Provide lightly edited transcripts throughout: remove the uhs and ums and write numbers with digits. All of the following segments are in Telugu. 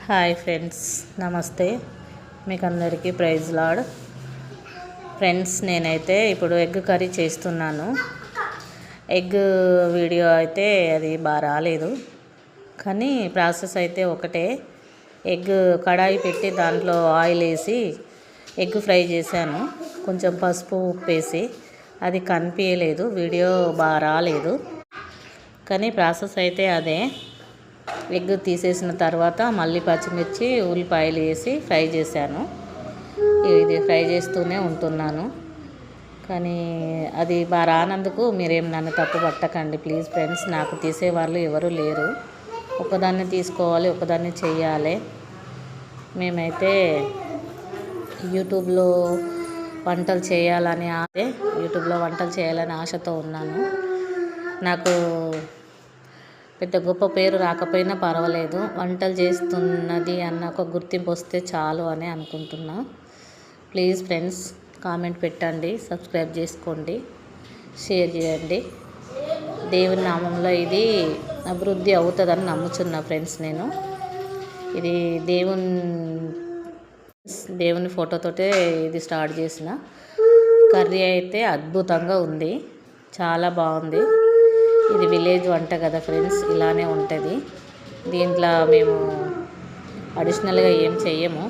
హాయ్ ఫ్రెండ్స్, నమస్తే. మీకు అందరికీ ప్రైజ్ లార్డ్. ఫ్రెండ్స్, నేనైతే ఇప్పుడు ఎగ్ కర్రీ చేస్తున్నాను. ఎగ్ వీడియో అయితే అది బాగా రాలేదు, కానీ ప్రాసెస్ అయితే ఒకటే. ఎగ్ కడాయి పెట్టి దాంట్లో ఆయిల్ వేసి ఎగ్ ఫ్రై చేశాను. కొంచెం పసుపు ఉప్పు వేసి, అది కనిపించలేదు, వీడియో బాగా రాలేదు, కానీ ప్రాసెస్ అయితే అదే. ఎగ్ తీసేసిన తర్వాత మళ్ళీ పచ్చిమిర్చి ఉల్లిపాయలు వేసి ఫ్రై చేశాను. ఇది ఫ్రై చేస్తూనే ఉంటున్నాను, కానీ అది బాగా రానందుకు మీరేం నన్ను తప్పు పట్టకండి ప్లీజ్ ఫ్రెండ్స్. నాకు తీసేవాళ్ళు ఎవరు లేరు, ఒకదాన్ని తీసుకోవాలి, ఒకదాన్ని చెయ్యాలి. మేమైతే యూట్యూబ్లో వంటలు చేయాలని ఆశతో ఉన్నాను. నాకు పెద్ద గొప్ప పేరు రాకపోయినా పర్వాలేదు, వంటలు చేస్తున్నది అన్న ఒక గుర్తింపు వస్తే చాలు అని అనుకుంటున్నా. ప్లీజ్ ఫ్రెండ్స్, కామెంట్ పెట్టండి, సబ్స్క్రైబ్ చేసుకోండి, షేర్ చేయండి. దేవుని నామంలో ఇది అభివృద్ధి అవుతుందని నమ్ముతున్నా ఫ్రెండ్స్. నేను ఇది దేవుని ఫోటోతోటే ఇది స్టార్ట్ చేసిన. కర్రీ అయితే అద్భుతంగా ఉంది, చాలా బాగుంది. ఇది విలేజ్ వంట కదా ఫ్రెండ్స్, ఇలానే ఉంటుంది. దీంట్లో మేము అడిషనల్గా ఏం చెయ్యము,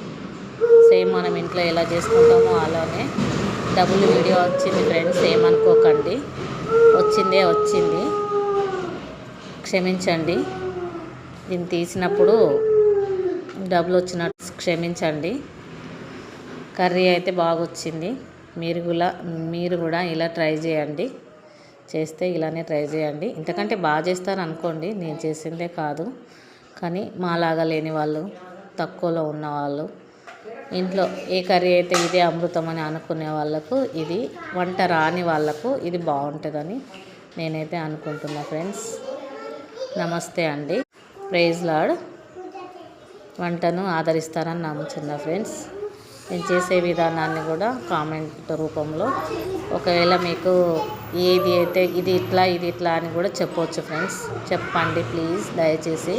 సేమ్ మనం ఇంట్లో ఎలా చేసుకుంటామో అలానే. డబుల్ వీడియో వచ్చింది ఫ్రెండ్స్, ఏమనుకోకండి. వచ్చింది, క్షమించండి. దీన్ని తీసినప్పుడు డబుల్ వచ్చినట్టు క్షమించండి. కర్రీ అయితే బాగా వచ్చింది. మీరు కూడా ఇలా ట్రై చేయండి, చేస్తే ఇలానే ట్రై చేయండి. ఇంతకంటే బాగా చేస్తారు అనుకోండి, నేను చేసిందే కాదు, కానీ మాలాగా లేని వాళ్ళు, తక్కువలో ఉన్నవాళ్ళు, ఇంట్లో ఏ కర్రీ అయితే ఇదే అమృతం అని అనుకునే వాళ్ళకు, ఇది వంట రాని వాళ్ళకు ఇది బాగుంటుందని నేనైతే అనుకుంటున్నా ఫ్రెండ్స్. నమస్తే అండి, ప్రైజ్ లార్డ్. వంటను ఆదరిస్తారని నమ్ముతున్నా ఫ్రెండ్స్. నేను చేసే విధానాన్ని కూడా కామెంట్ రూపంలో, ఒకవేళ మీకు ఏది అయితే ఇది ఇట్లా అని కూడా చెప్పవచ్చు ఫ్రెండ్స్. చెప్పండి ప్లీజ్, దయచేసి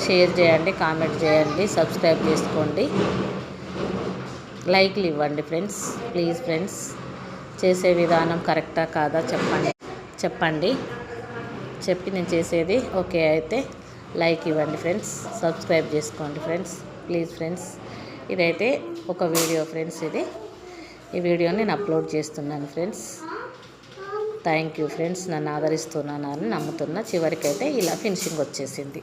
షేర్ చేయండి, కామెంట్ చేయండి, సబ్స్క్రైబ్ చేసుకోండి, లైక్లు ఇవ్వండి ఫ్రెండ్స్. ప్లీజ్ ఫ్రెండ్స్, చేసే విధానం కరెక్టా కాదా చెప్పండి. చెప్పి నేను చేసేది ఓకే అయితే లైక్ ఇవ్వండి ఫ్రెండ్స్, సబ్స్క్రైబ్ చేసుకోండి ఫ్రెండ్స్. ప్లీజ్ ఫ్రెండ్స్, ఇదైతే ఒక వీడియో ఫ్రెండ్స్. ఈ వీడియోని నేను అప్లోడ్ చేస్తున్నాను ఫ్రెండ్స్. థ్యాంక్ యూ ఫ్రెండ్స్, నన్ను ఆదరిస్తున్నానని నమ్ముతున్నా. చివరికైతే ఇలా ఫినిషింగ్ వచ్చేసింది.